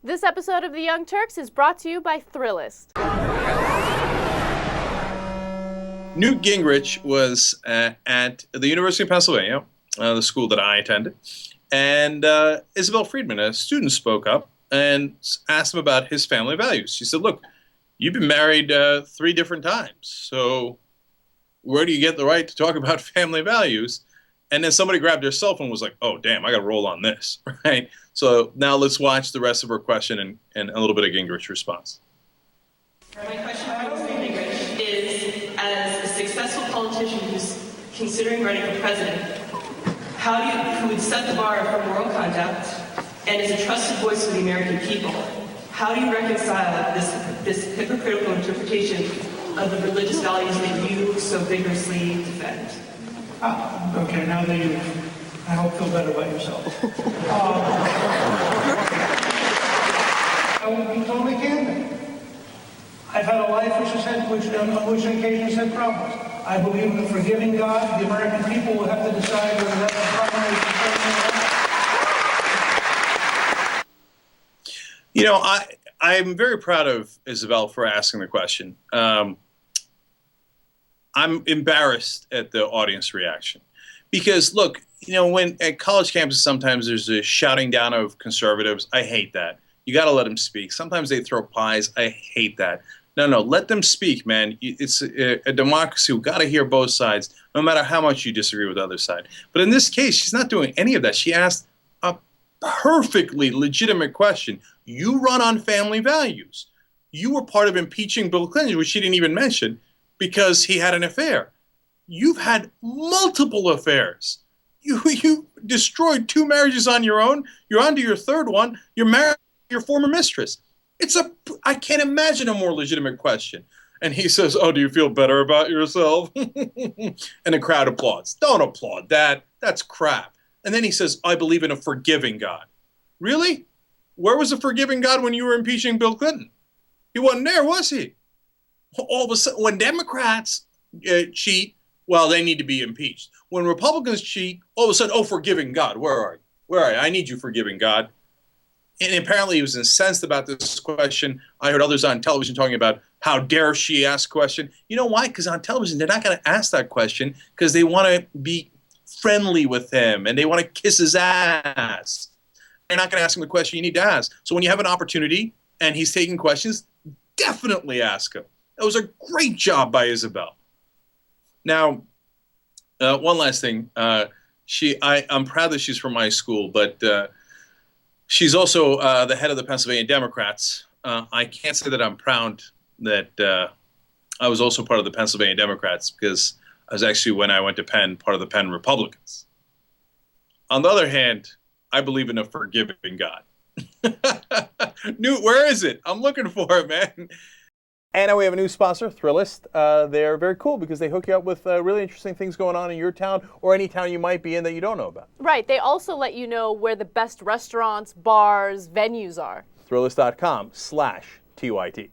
This episode of The Young Turks is brought to you by Thrillist. Newt Gingrich was at the University of Pennsylvania, the school that I attended, and Isabel Friedman, a student, spoke up and asked him about his family values. She said, look, you've been married 3 different times, so where do you get the right to talk about family values? And then somebody grabbed their cell phone and was like, oh, damn, I got to roll on this, right? So now let's watch the rest of her question and a little bit of Gingrich's response. My question for Mr. Gingrich is, as a successful politician who's considering running for president, who would set the bar for moral conduct and is a trusted voice for the American people, how do you reconcile this hypocritical interpretation of the religious values that you so vigorously defend? Okay, now that I hope feel better about yourself. I will be totally candid. I've had a life on which occasions had problems. I believe in a forgiving God. The American people will have to decide whether that's the primary concern. You know, I'm very proud of Isabel for asking the question. I'm embarrassed at the audience reaction because, look, you know, when at college campuses sometimes there's a shouting down of conservatives. I hate that. You got to let them speak. Sometimes they throw pies. I hate that. No, let them speak, man. It's a democracy. We've got to hear both sides, no matter how much you disagree with the other side. But in this case, she's not doing any of that. She asked a perfectly legitimate question. You run on family values. You were part of impeaching Bill Clinton, which she didn't even mention, because he had an affair. You've had multiple affairs. You destroyed 2 marriages on your own. You're on to your 3rd one. You're married to your former mistress. I can't imagine a more legitimate question. And he says, oh, do you feel better about yourself? And the crowd applauds. Don't applaud that. That's crap. And then he says, I believe in a forgiving God. Really? Where was the forgiving God when you were impeaching Bill Clinton? He wasn't there, was he? All of a sudden, when Democrats cheat, well, they need to be impeached. When Republicans cheat, all of a sudden, oh, forgiving God, where are you? Where are you? I need you, forgiving God. And apparently he was incensed about this question. I heard others on television talking about how dare she ask a question. You know why? Because on television, they're not going to ask that question because they want to be friendly with him and they want to kiss his ass. They're not going to ask him the question you need to ask. So when you have an opportunity and he's taking questions, definitely ask him. That was a great job by Isabel. Now, one last thing. I'm proud that she's from my school, but she's also the head of the Pennsylvania Democrats. I can't say that I'm proud that I was also part of the Pennsylvania Democrats because I was actually, when I went to Penn, part of the Penn Republicans. On the other hand, I believe in a forgiving God. Newt, where is it? I'm looking for it, man. And now we have a new sponsor, Thrillist. They're very cool because they hook you up with really interesting things going on in your town or any town you might be in that you don't know about. Right. They also let you know where the best restaurants, bars, venues are. Thrillist.com/TYT.